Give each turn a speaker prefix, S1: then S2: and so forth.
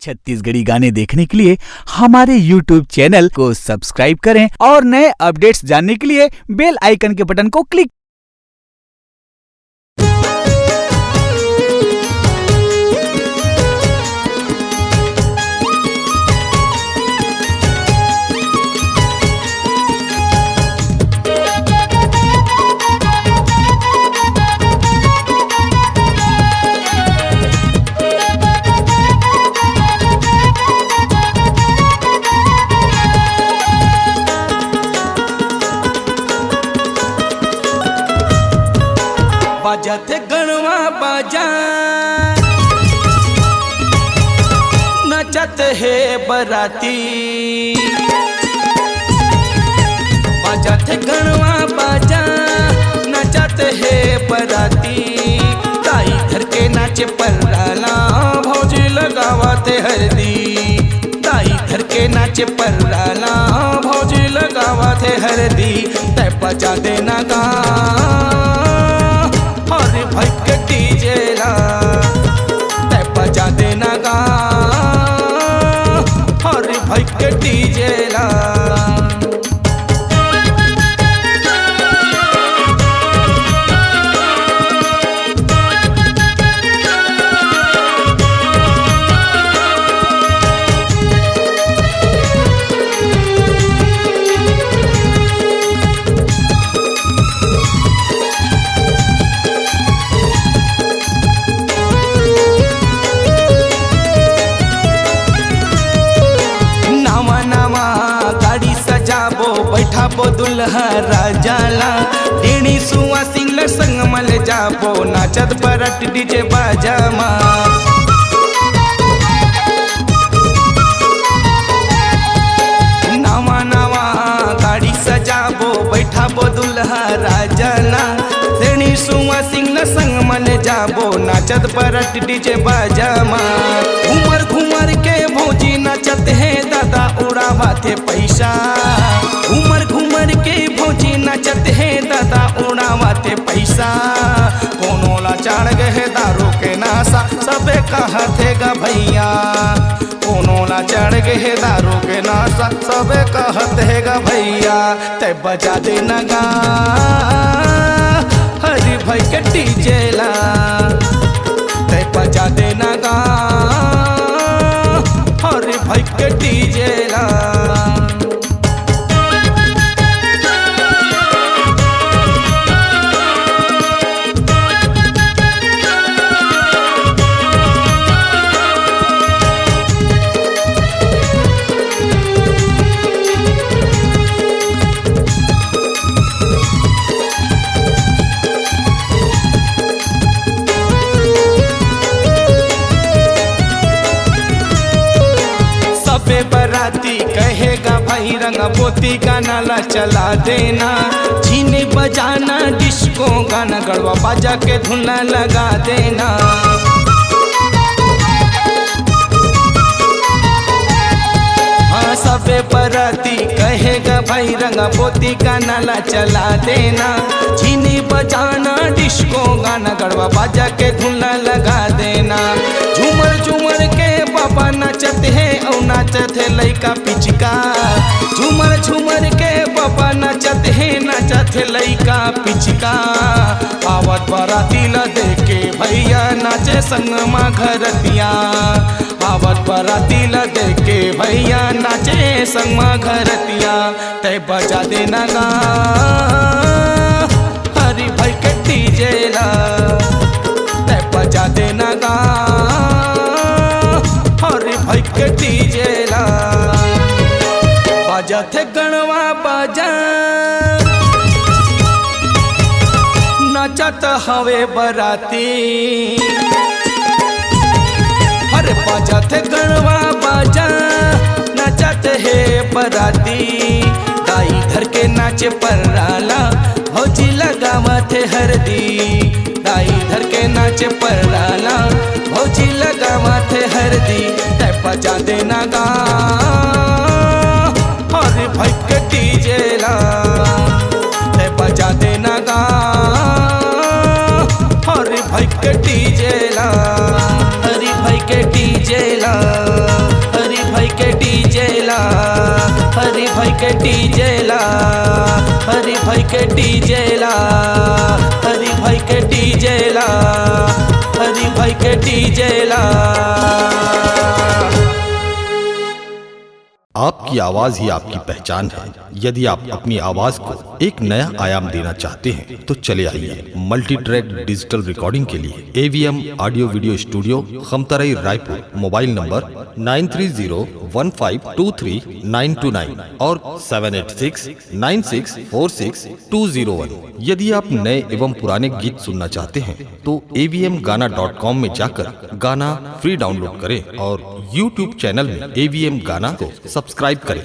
S1: छत्तीसगढ़ी गाने देखने के लिए हमारे YouTube चैनल को सब्सक्राइब करें और नए अपडेट्स जानने के लिए बेल आइकन के बटन को क्लिक
S2: बाजाते गणवा बाजा नचत है बराती। बाजाते गणवा बाजा नचत है बराती। ताई धर के नाचे पर्राला भौजी लगावते हरदी। ताई धर के नाचे पर्राला भौजी लगावते हरदी। तय बजा देना गा भाई के डीजे ला तय बजा देना गा और भाई के डीजे ला। बैठाबो दुल्हा राजाला टेणी सुआ सिंगलर संग मल जाबो नाचत बरट डीजे बाजामा। नवा नवा गाड़ी सजाबो बैठाबो दुल्हा राजाला टेणी सुआ सिंगलर संग मल जाबो नाचत बरट डीजे बाजामा। घूमर घूमर के भौजी नाचत है दादा उड़ावाते पैसा। घूमर घूमर के भौजी नचत है दादा उड़ावाते पैसा। कोनो ला चढ़ गए दारू के नासा सबे कहते गा भैया। कोनो ला चढ़ गए दारू के नासा सबे कहते गा भैया। ते बजा देना गा हरी भाई के डीजे ला ते बजा देना गा हरी भाई के डीजे ला। बराती कहेगा भाई रंगा पोती गाना ला चला देना। जीने बजाना डिस्को गाना गड़वा बाजा के धुन लगा देना। हाँ सबे बराती कहेगा भाई रंगा पोती गाना ला चला देना। जीने बजाना डिस्को गाना गड़वा बाजा के धुन लगा देना। झूमर झूमर के बाबा नचत है और नाचत है लइका पिचका। झूमर झूमर के बाबा नचत है नाचत है लइका पिचका। आवत बराती ला देके भैया नाचे संग मा घरतिया। आवत बराती ला देके भैया नाचे संग मा घरतिया। तय बजा देना गा हरी भाई के डीजे ला तय बजा देना गा हरी भाई के डीजे ला। बाजा थे गणवा बाजा नचत हवे बराती। अरे बाजा थे गणवा बाजा नचत है बराती। दाई धर के नाचे पर्राला भौजी लगावत है हरदी। दाई धर के नाचे पर्राला भौजी लगावत है हरदी। तय बजा देना गा और भाई के डीजे ला तय बजा देना गा और भाई के डीजे ला हरी भाई के डीजे ला। के डीजे ला, हरि भाई के डीजे ला, हरि भाई के डीजे ला, हरि भाई के डीजे ला।
S3: आपकी आवाज ही आपकी पहचान है। यदि आप अपनी आवाज को एक नया आयाम देना चाहते हैं तो चले आइए मल्टी ट्रैक डिजिटल रिकॉर्डिंग के लिए AVM audio video studio, Khamtarai, Raipur. Mobile number 9301523929 और 7869646201। यदि आप नए एवं पुराने गीत सुनना चाहते हैं तो avmgana.com में जाकर गाना फ्री डाउनलोड करें और YouTube चैनल में AVM गाना को सब्सक्राइब करें।